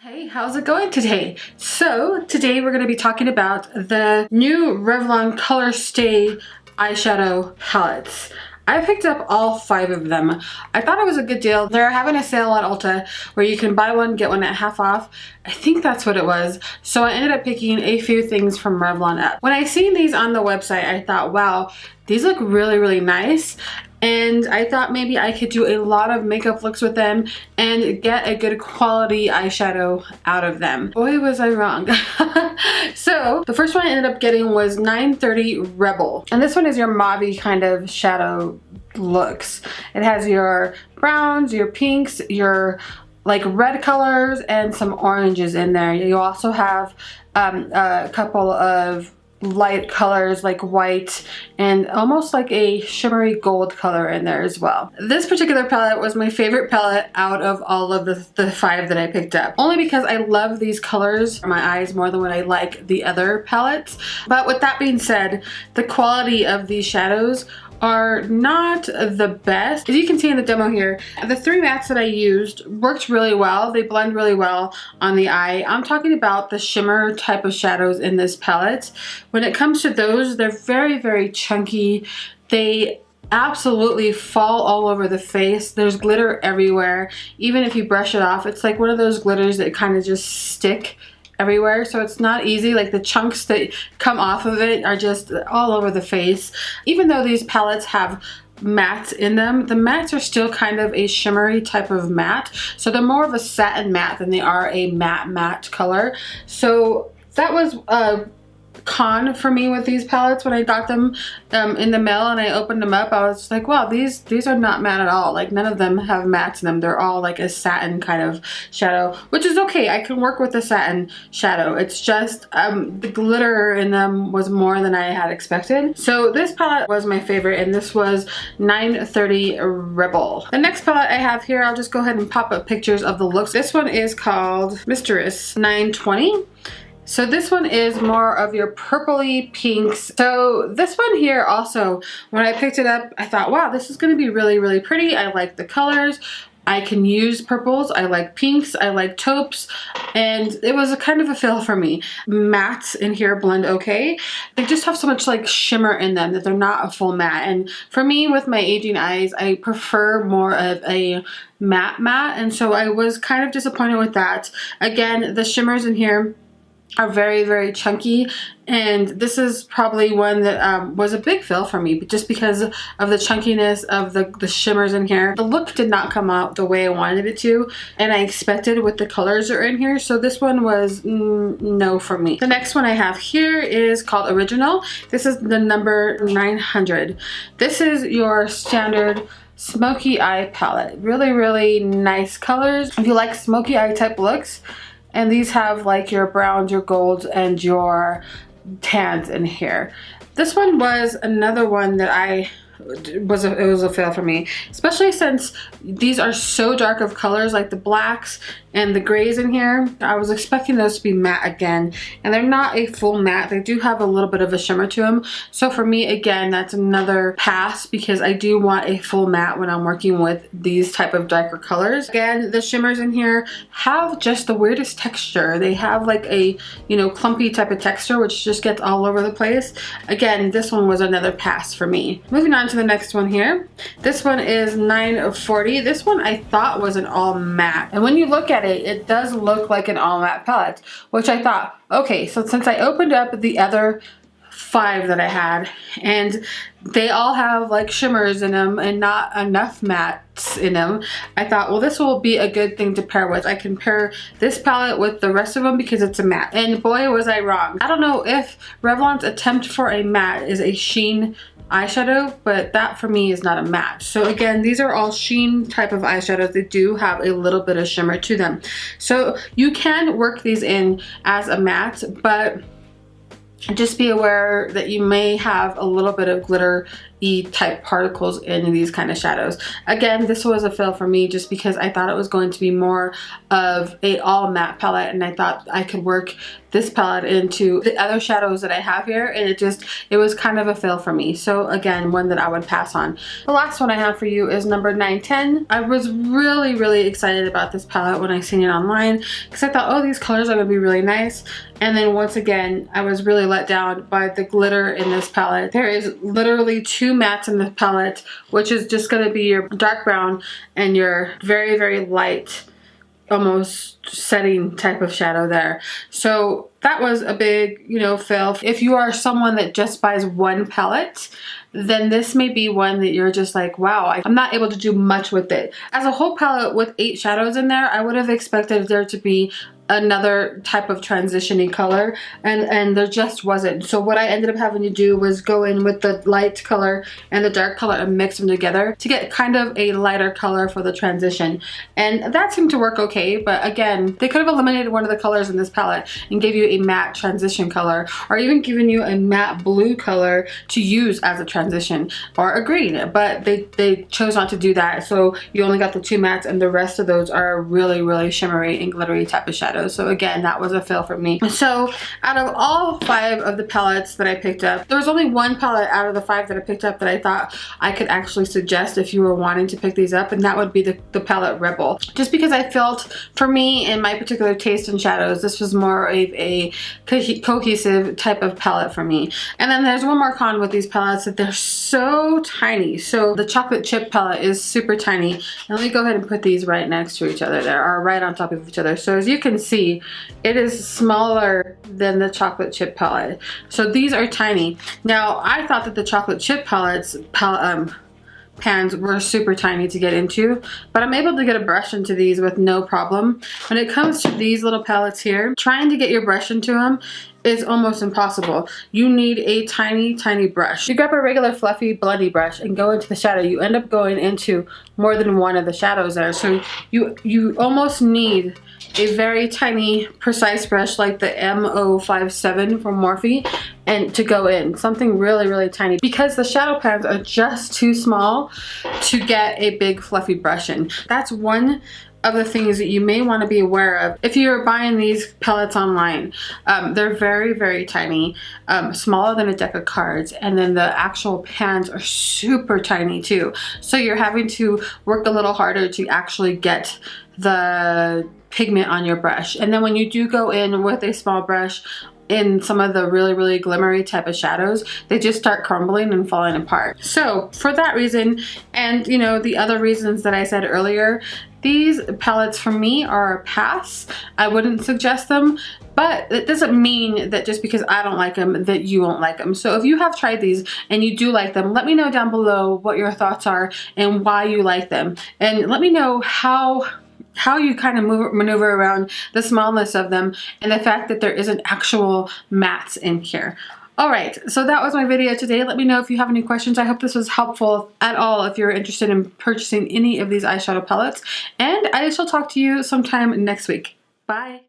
Hey, how's it going today? So today we're going to be talking about the new Revlon ColorStay eyeshadow palettes. I picked up all 5 of them. I thought it was a good deal. They're having a sale at Ulta where you can buy one, get one at half off. I think that's what it was. So I ended up picking a few things from Revlon up. When I seen these on the website, I thought, wow, these look really, really nice. And I thought maybe I could do a lot of makeup looks with them and get a good quality eyeshadow out of them. Boy, was I wrong. So the first one I ended up getting was 930 Rebel. And this one is your mauve kind of shadow looks. It has your browns, your pinks, your like red colors, and some oranges in there. You also have a couple of light colors like white and almost like a shimmery gold color in there as well. This particular palette was my favorite palette out of all of the 5 that I picked up. Only because I love these colors for my eyes more than what I like the other palettes. But with that being said, the quality of these shadows are not the best. As you can see in the demo here, the 3 mattes that I used worked really well. They blend really well on the eye. I'm talking about the shimmer type of shadows in this palette. When it comes to those, they're very, very chunky. They absolutely fall all over the face. There's glitter everywhere. Even if you brush it off, it's like one of those glitters that kind of just stick everywhere, so it's not easy. Like the chunks that come off of it are just all over the face. Even though these palettes have mattes in them, the mattes are still kind of a shimmery type of matte, so they're more of a satin matte than they are a matte color. So that was a con for me with these palettes. When I got them in the mail and I opened them up, I was like, wow, these are not matte at all. Like none of them have mattes in them. They're all like a satin kind of shadow, which is okay. I can work with the satin shadow. It's just the glitter in them was more than I had expected. So this palette was my favorite, and this was 930 Rebel. The next palette I have here, I'll just go ahead and pop up pictures of the looks. This one is called Mistress 920. So this one is more of your purpley pinks. So this one here also, when I picked it up, I thought, wow, this is going to be really, really pretty. I like the colors. I can use purples. I like pinks. I like taupes. And it was a kind of a fail for me. Mattes in here blend okay. They just have so much like shimmer in them that they're not a full matte. And for me, with my aging eyes, I prefer more of a matte. And so I was kind of disappointed with that. Again, the shimmers in here are very, very chunky, and this is probably one that was a big fail for me, just because of the chunkiness of the shimmers in here. The look did not come out the way I wanted it to, and I expected with the colors that are in here, so this one was no for me. The next one I have here is called Original. This is the number 900. This is your standard smoky eye palette. Really, really nice colors. If you like smoky eye type looks, and these have like your browns, your golds, and your tans in here. This one was another one that it was a fail for me, especially since these are so dark of colors, like the blacks and the grays in here. I was expecting those to be matte again, and they're not a full matte. They do have a little bit of a shimmer to them. So for me, again, that's another pass, because I do want a full matte when I'm working with these type of darker colors. Again, the shimmers in here have just the weirdest texture. They have like a, you know, clumpy type of texture, which just gets all over the place. Again, this one was another pass for me. Moving on to the next one here. This one is 940. This one I thought was an all matte, and when you look at it, it does look like an all matte palette, which I thought, okay, so since I opened up the other 5 that I had, and they all have like shimmers in them and not enough mattes in them, I thought, well, this will be a good thing to pair with. I can pair this palette with the rest of them because it's a matte, and boy, was I wrong. I don't know if Revlon's attempt for a matte is a sheen eyeshadow, but that for me is not a matte. So again, these are all sheen type of eyeshadows. They do have a little bit of shimmer to them. So you can work these in as a matte, but just be aware that you may have a little bit of glitter-y type particles in these kind of shadows. Again, this was a fail for me just because I thought it was going to be more of a all matte palette, and I thought I could work this palette into the other shadows that I have here, and it was kind of a fail for me. So again, one that I would pass on. The last one I have for you is number 910. I was really excited about this palette when I seen it online because I thought, oh, these colors are gonna be really nice. And then once again, I was really let down by the glitter in this palette. There is literally 2 mattes in the palette, which is just gonna be your dark brown and your very light, almost setting type of shadow there. So that was a big, you know, fail. If you are someone that just buys one palette, then this may be one that you're just like, wow, I'm not able to do much with it. As a whole palette with 8 shadows in there, I would have expected there to be another type of transitioning color, and there just wasn't. So what I ended up having to do was go in with the light color and the dark color and mix them together to get kind of a lighter color for the transition, and that seemed to work okay. But again, they could have eliminated one of the colors in this palette and gave you a matte transition color, or even given you a matte blue color to use as a transition, or a green, but they chose not to do that. So you only got the 2 mattes, and the rest of those are really shimmery and glittery type of shadows. So again, that was a fail for me. So out of all 5 of the palettes that I picked up, there was only one palette out of the 5 that I picked up that I thought I could actually suggest if you were wanting to pick these up, and that would be the palette Rebel. Just because I felt, for me and my particular taste in shadows, this was more of a cohesive type of palette for me. And then there's one more con with these palettes, that they're so tiny. So the chocolate chip palette is super tiny. And let me go ahead and put these right next to each other there, or right on top of each other. So as you can see, it is smaller than the chocolate chip palette. So these are tiny. Now, I thought that the chocolate chip palettes pans were super tiny to get into, but I'm able to get a brush into these with no problem. When it comes to these little palettes here, trying to get your brush into them is almost impossible. You need a tiny brush. You grab a regular fluffy blending brush and go into the shadow, you end up going into more than one of the shadows there. So you almost need a very tiny precise brush like the M057 from Morphe, and to go in something really tiny, because the shadow pans are just too small to get a big fluffy brush in. That's one of the things that you may want to be aware of if you're buying these palettes online. They're very tiny, smaller than a deck of cards, and then the actual pans are super tiny too. So you're having to work a little harder to actually get the pigment on your brush. And then when you do go in with a small brush in some of the really glimmery type of shadows, they just start crumbling and falling apart. So for that reason, and you know, the other reasons that I said earlier, these palettes for me are a pass. I wouldn't suggest them, but it doesn't mean that just because I don't like them that you won't like them. So if you have tried these and you do like them, let me know down below what your thoughts are and why you like them, and let me know how you kind of maneuver around the smallness of them and the fact that there isn't actual mattes in here. Alright, so that was my video today. Let me know if you have any questions. I hope this was helpful at all if you're interested in purchasing any of these eyeshadow palettes. And I shall talk to you sometime next week. Bye!